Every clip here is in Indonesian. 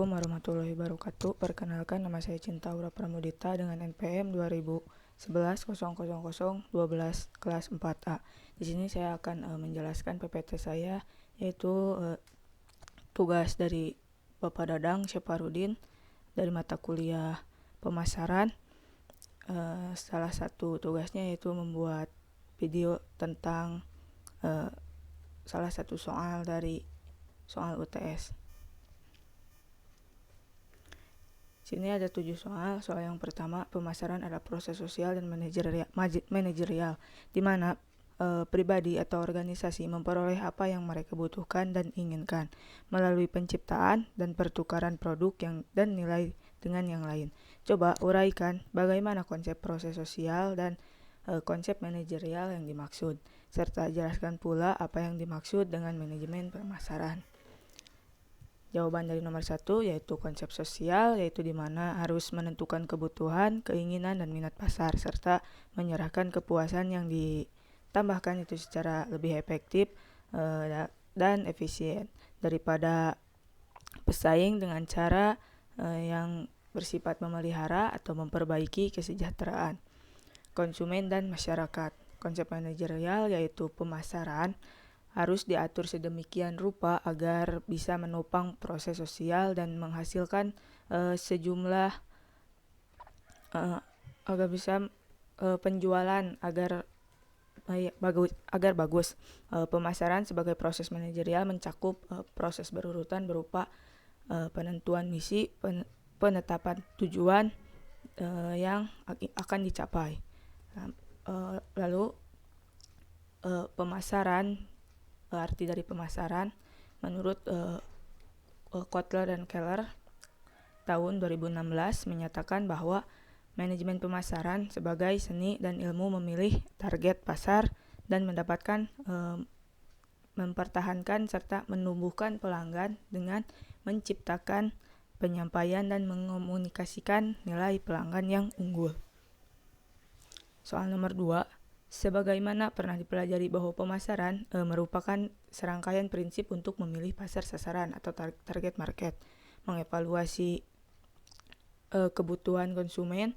Assalamualaikum warahmatullahi wabarakatuh. Perkenalkan, nama saya Cinta Aura Pramudita dengan NPM 2011 00012 kelas 4A. Di sini saya akan menjelaskan PPT saya, yaitu tugas dari Bapak Dadang Syaparudin dari mata kuliah pemasaran. Salah satu tugasnya yaitu membuat video tentang salah satu soal dari soal UTS. Sini ada 7 soal. Soal yang pertama, pemasaran adalah proses sosial dan manajerial, di mana pribadi atau organisasi memperoleh apa yang mereka butuhkan dan inginkan melalui penciptaan dan pertukaran produk dan nilai dengan yang lain. Coba uraikan bagaimana konsep proses sosial dan konsep manajerial yang dimaksud, serta jelaskan pula apa yang dimaksud dengan manajemen pemasaran. Jawaban dari nomor 1 yaitu konsep sosial, yaitu di mana harus menentukan kebutuhan, keinginan, dan minat pasar, serta menyerahkan kepuasan yang ditambahkan itu secara lebih efektif dan efisien daripada pesaing dengan cara yang bersifat memelihara atau memperbaiki kesejahteraan konsumen dan masyarakat. Konsep manajerial yaitu pemasaran harus diatur sedemikian rupa agar bisa menopang proses sosial dan menghasilkan sejumlah agar bisa penjualan agar bagus. Pemasaran sebagai proses manajerial mencakup proses berurutan berupa penentuan misi, penetapan tujuan yang akan dicapai. Lalu pemasaran, arti dari pemasaran menurut Kotler dan Keller tahun 2016 menyatakan bahwa manajemen pemasaran sebagai seni dan ilmu memilih target pasar dan mempertahankan serta menumbuhkan pelanggan dengan menciptakan penyampaian dan mengomunikasikan nilai pelanggan yang unggul. Soal nomor 2, sebagaimana pernah dipelajari bahwa pemasaran merupakan serangkaian prinsip untuk memilih pasar sasaran atau target market, mengevaluasi kebutuhan konsumen,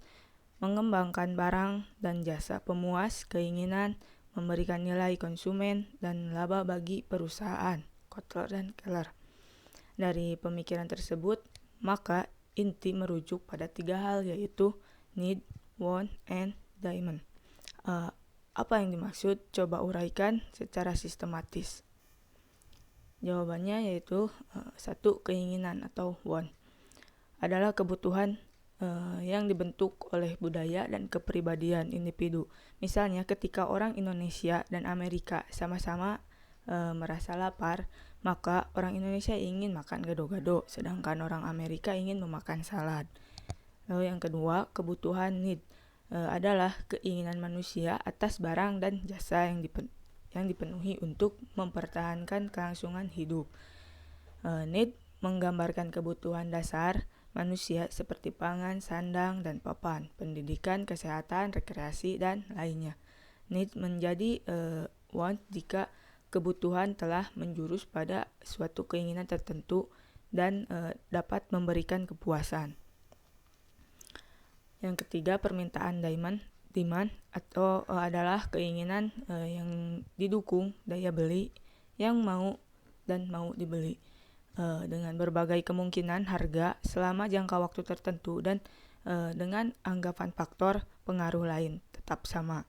mengembangkan barang dan jasa pemuas keinginan, memberikan nilai konsumen, dan laba bagi perusahaan. Kotler dan Keller. Dari pemikiran tersebut, maka inti merujuk pada 3 hal, yaitu need, want, and demand. Apa yang dimaksud? Coba uraikan secara sistematis. Jawabannya yaitu 1. Keinginan atau want adalah kebutuhan yang dibentuk oleh budaya dan kepribadian individu. Misalnya ketika orang Indonesia dan Amerika sama-sama merasa lapar, maka orang Indonesia ingin makan gado-gado, sedangkan orang Amerika ingin memakan salad. Lalu yang kedua, kebutuhan need adalah keinginan manusia atas barang dan jasa yang dipenuhi untuk mempertahankan kelangsungan hidup. Need menggambarkan kebutuhan dasar manusia seperti pangan, sandang, dan papan, pendidikan, kesehatan, rekreasi, dan lainnya. Need menjadi want jika kebutuhan telah menjurus pada suatu keinginan tertentu dan dapat memberikan kepuasan. Yang ketiga, permintaan demand atau adalah keinginan yang didukung daya beli yang mau dibeli dengan berbagai kemungkinan harga selama jangka waktu tertentu dan dengan anggapan faktor pengaruh lain tetap sama.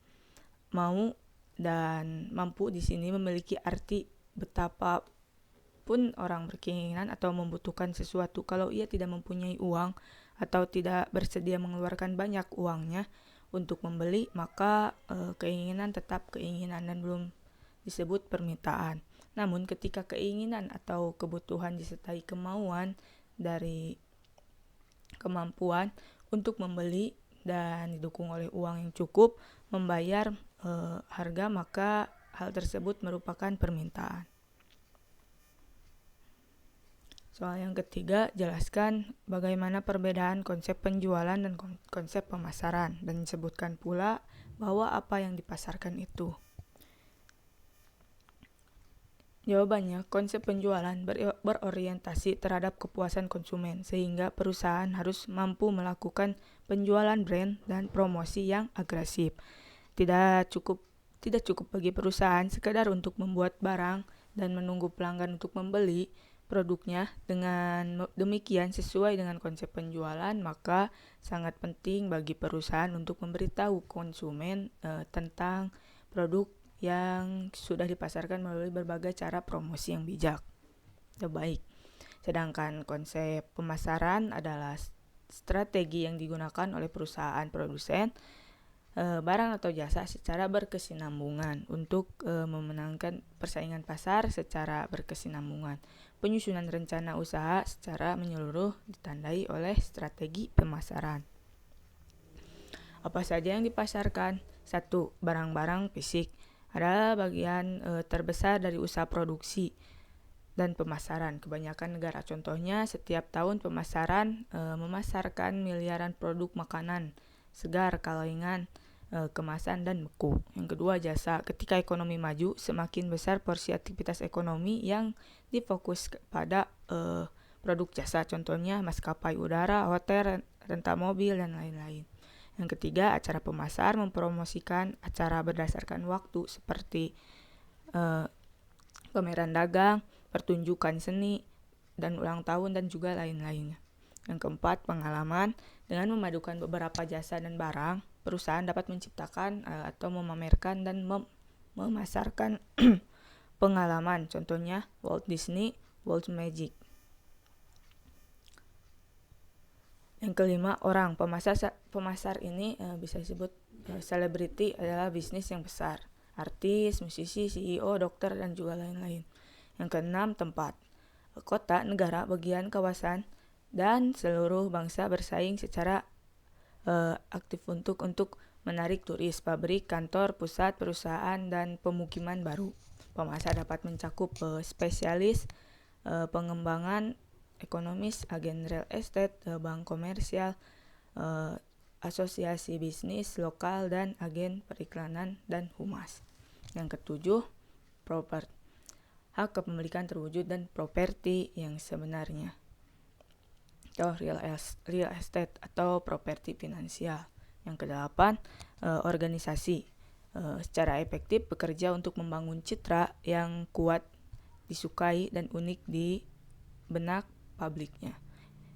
Mau dan mampu di sini memiliki arti betapapun orang berkeinginan atau membutuhkan sesuatu. Kalau ia tidak mempunyai uang atau tidak bersedia mengeluarkan banyak uangnya untuk membeli, maka keinginan tetap keinginan dan belum disebut permintaan. Namun ketika keinginan atau kebutuhan disertai kemauan dari kemampuan untuk membeli dan didukung oleh uang yang cukup membayar harga, maka hal tersebut merupakan permintaan. Soal yang ketiga, jelaskan bagaimana perbedaan konsep penjualan dan konsep pemasaran, dan sebutkan pula bahwa apa yang dipasarkan itu. Jawabannya, konsep penjualan berorientasi terhadap kepuasan konsumen, sehingga perusahaan harus mampu melakukan penjualan brand dan promosi yang agresif. Tidak cukup bagi perusahaan sekadar untuk membuat barang dan menunggu pelanggan untuk membeli produknya. Dengan demikian, sesuai dengan konsep penjualan, maka sangat penting bagi perusahaan untuk memberitahu konsumen tentang produk yang sudah dipasarkan melalui berbagai cara promosi yang bijak dan baik. Sedangkan konsep pemasaran adalah strategi yang digunakan oleh perusahaan produsen barang atau jasa secara berkesinambungan untuk memenangkan persaingan pasar secara berkesinambungan. Penyusunan rencana usaha secara menyeluruh ditandai oleh strategi pemasaran. Apa saja yang dipasarkan? 1. Barang-barang fisik adalah bagian terbesar dari usaha produksi dan pemasaran kebanyakan negara. Contohnya, setiap tahun pemasaran memasarkan miliaran produk makanan segar, kalengan, kemasan, dan beku. Yang kedua, jasa. Ketika ekonomi maju, semakin besar porsi aktivitas ekonomi yang difokus pada produk jasa. Contohnya, maskapai udara, hotel, rental mobil, dan lain-lain. Yang ketiga, acara pemasar mempromosikan acara berdasarkan waktu seperti pameran dagang, pertunjukan seni, dan ulang tahun, dan juga lain-lainnya. Yang keempat, pengalaman. Dengan memadukan beberapa jasa dan barang, perusahaan dapat menciptakan atau memamerkan dan memasarkan pengalaman. Contohnya, Walt Disney, Walt Magic. Yang kelima, orang. Pemasar ini bisa disebut selebriti adalah bisnis yang besar. Artis, musisi, CEO, dokter, dan juga lain-lain. Yang keenam, tempat. Kota, negara, bagian, kawasan, dan seluruh bangsa bersaing secara aktif untuk menarik turis, pabrik, kantor, pusat, perusahaan, dan pemukiman baru. Pemasar dapat mencakup spesialis, pengembangan, ekonomis, agen real estate, bank komersial, asosiasi bisnis lokal, dan agen periklanan dan humas. Yang ketujuh, properti. Hak kepemilikan terwujud dan properti yang sebenarnya. Atau real estate atau properti finansial. Yang kedelapan, organisasi. Secara efektif bekerja untuk membangun citra yang kuat, disukai, dan unik di benak publiknya.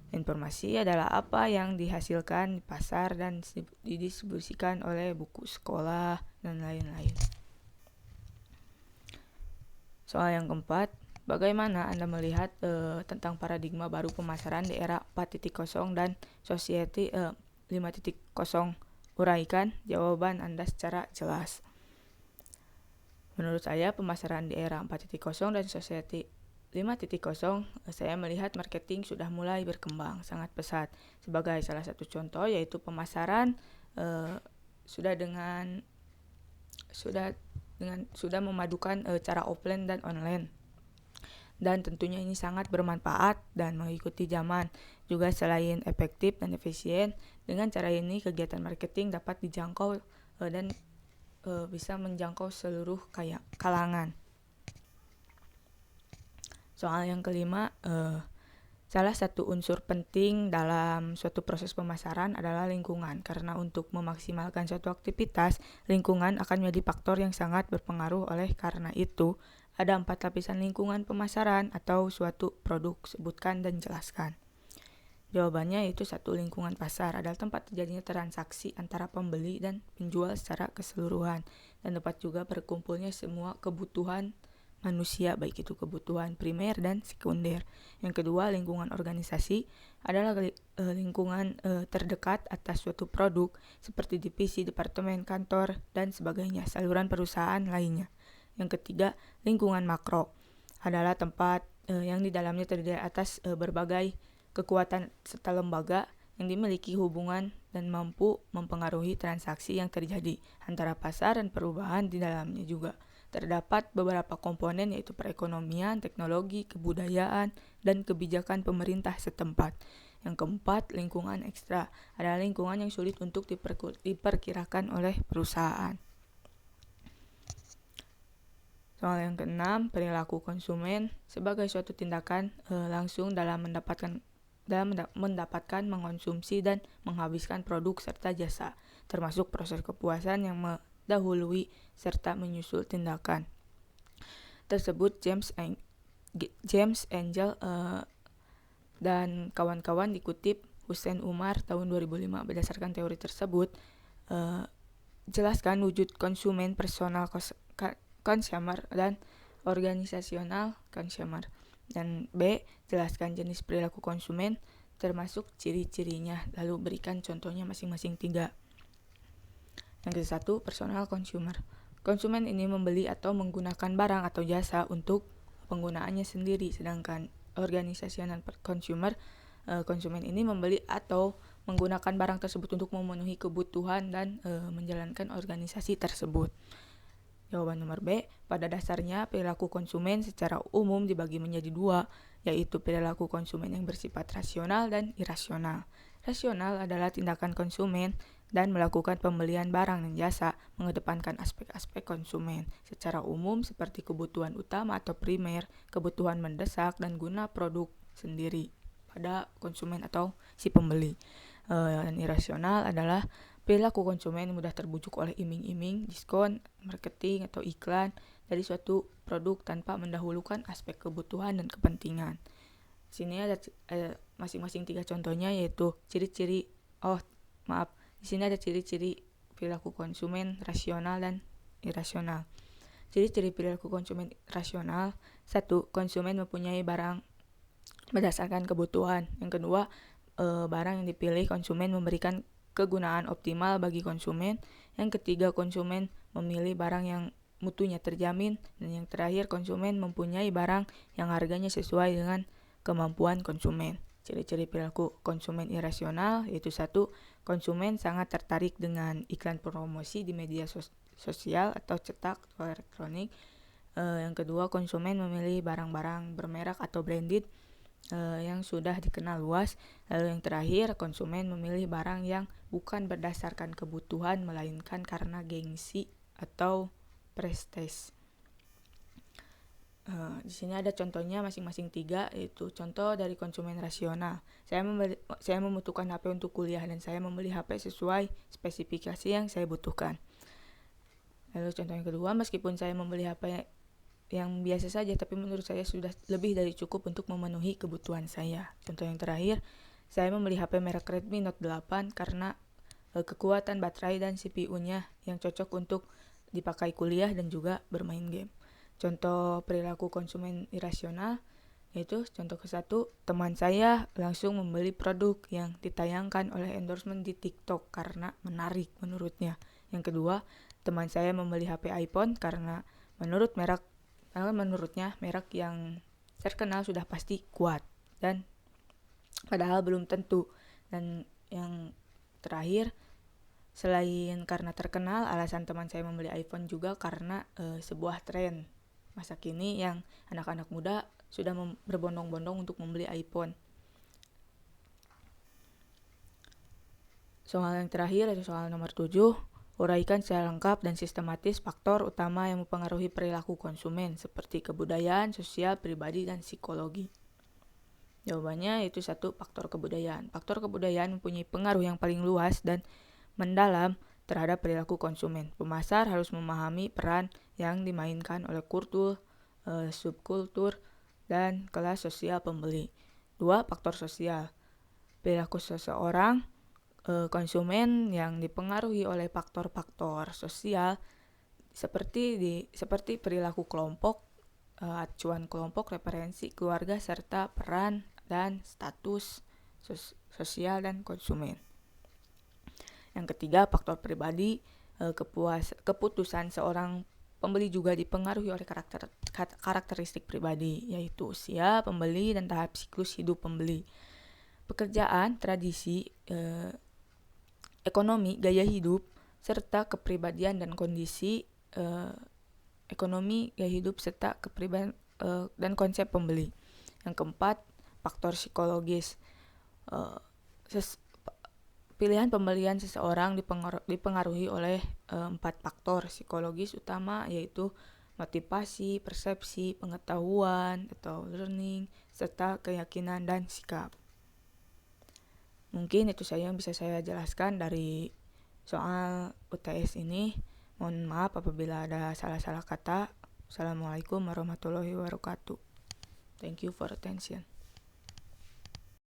Informasi adalah apa yang dihasilkan di pasar dan didistribusikan oleh buku sekolah dan lain-lain. Soal yang keempat, bagaimana Anda melihat tentang paradigma baru pemasaran di era 4.0 dan Society 5.0? Uraikan jawaban Anda secara jelas. Menurut saya, pemasaran di era 4.0 dan Society 5.0, saya melihat marketing sudah mulai berkembang sangat pesat. Sebagai salah satu contoh, yaitu pemasaran sudah memadukan cara offline dan online. Dan tentunya ini sangat bermanfaat dan mengikuti zaman. Juga selain efektif dan efisien, dengan cara ini kegiatan marketing dapat dijangkau dan bisa menjangkau seluruh kalangan. Soal yang kelima, salah satu unsur penting dalam suatu proses pemasaran adalah lingkungan. Karena untuk memaksimalkan suatu aktivitas, lingkungan akan menjadi faktor yang sangat berpengaruh. Oleh karena itu, ada 4 lapisan lingkungan pemasaran atau suatu produk. Sebutkan dan jelaskan. Jawabannya yaitu 1. Lingkungan pasar adalah tempat terjadinya transaksi antara pembeli dan penjual secara keseluruhan, dan tempat juga berkumpulnya semua kebutuhan manusia, baik itu kebutuhan primer dan sekunder. Yang kedua, lingkungan organisasi adalah lingkungan terdekat atas suatu produk seperti divisi, departemen, kantor, dan sebagainya, saluran perusahaan lainnya. Yang ketiga, lingkungan makro adalah tempat yang di dalamnya terdiri atas berbagai kekuatan serta lembaga yang dimiliki hubungan dan mampu mempengaruhi transaksi yang terjadi antara pasar dan perubahan di dalamnya juga. Terdapat beberapa komponen yaitu perekonomian, teknologi, kebudayaan, dan kebijakan pemerintah setempat. Yang keempat, lingkungan ekstra adalah lingkungan yang sulit untuk diperkirakan oleh perusahaan. Soal yang keenam, perilaku konsumen sebagai suatu tindakan langsung dalam mendapatkan, mengonsumsi, dan menghabiskan produk serta jasa, termasuk proses kepuasan yang mendahului serta menyusul tindakan tersebut. James Angel dan kawan-kawan dikutip Hussein Umar tahun 2005. Berdasarkan teori tersebut, jelaskan wujud konsumen personal consumer dan organisasional consumer. Dan B, jelaskan jenis perilaku konsumen termasuk ciri-cirinya, lalu berikan contohnya masing-masing 3. Yang ke-1, personal consumer. Konsumen ini membeli atau menggunakan barang atau jasa untuk penggunaannya sendiri, sedangkan organisasional consumer, konsumen ini membeli atau menggunakan barang tersebut untuk memenuhi kebutuhan dan menjalankan organisasi tersebut. Jawaban nomor B, pada dasarnya perilaku konsumen secara umum dibagi menjadi 2, yaitu perilaku konsumen yang bersifat rasional dan irasional. Rasional adalah tindakan konsumen dan melakukan pembelian barang dan jasa mengedepankan aspek-aspek konsumen secara umum seperti kebutuhan utama atau primer, kebutuhan mendesak, dan guna produk sendiri pada konsumen atau si pembeli. Dan irasional adalah perilaku konsumen mudah terbujuk oleh iming-iming, diskon, marketing, atau iklan dari suatu produk tanpa mendahulukan aspek kebutuhan dan kepentingan. Sini ada masing-masing 3 contohnya, yaitu ciri-ciri di sini ada ciri-ciri perilaku konsumen rasional dan irasional. Ciri-ciri perilaku konsumen rasional: 1. Konsumen mempunyai barang berdasarkan kebutuhan. Yang kedua, barang yang dipilih konsumen memberikan kegunaan optimal bagi konsumen. Yang ketiga, konsumen memilih barang yang mutunya terjamin. Dan yang terakhir, konsumen mempunyai barang yang harganya sesuai dengan kemampuan konsumen. Ciri-ciri perilaku konsumen irasional yaitu 1. Konsumen sangat tertarik dengan iklan promosi di media sosial atau cetak atau elektronik. Yang kedua, konsumen memilih barang-barang bermerek atau branded yang sudah dikenal luas. Lalu yang terakhir, konsumen memilih barang yang bukan berdasarkan kebutuhan melainkan karena gengsi atau prestis. Di sini ada contohnya masing-masing 3, yaitu contoh dari konsumen rasional. Saya membutuhkan HP untuk kuliah dan saya membeli HP sesuai spesifikasi yang saya butuhkan. Lalu contoh yang kedua, meskipun saya membeli HP yang biasa saja, tapi menurut saya sudah lebih dari cukup untuk memenuhi kebutuhan saya. Contoh yang terakhir, saya membeli HP merek Redmi Note 8 karena kekuatan baterai dan CPU-nya yang cocok untuk dipakai kuliah dan juga bermain game. Contoh perilaku konsumen irasional yaitu contoh ke-1, teman saya langsung membeli produk yang ditayangkan oleh endorsement di TikTok karena menarik menurutnya. Yang kedua, teman saya membeli HP iPhone karena menurutnya merek yang terkenal sudah pasti kuat, dan padahal belum tentu. Dan yang terakhir, selain karena terkenal, alasan teman saya membeli iPhone juga karena sebuah tren masa kini yang anak-anak muda sudah berbondong-bondong untuk membeli iPhone. Soal yang terakhir yaitu soal nomor 7. Uraikan secara lengkap dan sistematis faktor utama yang mempengaruhi perilaku konsumen seperti kebudayaan, sosial, pribadi, dan psikologi. Jawabannya yaitu 1. Faktor kebudayaan. Faktor kebudayaan mempunyai pengaruh yang paling luas dan mendalam terhadap perilaku konsumen. Pemasar harus memahami peran yang dimainkan oleh kultur, subkultur, dan kelas sosial pembeli. 2. Faktor sosial. Perilaku seseorang konsumen yang dipengaruhi oleh faktor-faktor sosial seperti perilaku kelompok, acuan kelompok, referensi keluarga, serta peran dan status sosial dan konsumen. Yang ketiga, faktor pribadi. Keputusan seorang pembeli juga dipengaruhi oleh karakteristik pribadi, yaitu usia pembeli dan tahap siklus hidup pembeli, pekerjaan, tradisi, ekonomi, gaya hidup, serta kepribadian dan kondisi ekonomi, gaya hidup, serta kepribadian dan konsep pembeli. Yang keempat, faktor psikologis. Pilihan pembelian seseorang dipengaruhi oleh 4 faktor psikologis utama, yaitu motivasi, persepsi, pengetahuan atau learning, serta keyakinan dan sikap. Mungkin itu saja yang bisa saya jelaskan dari soal UTS ini. Mohon maaf apabila ada salah-salah kata. Assalamualaikum warahmatullahi wabarakatuh. Thank you for attention.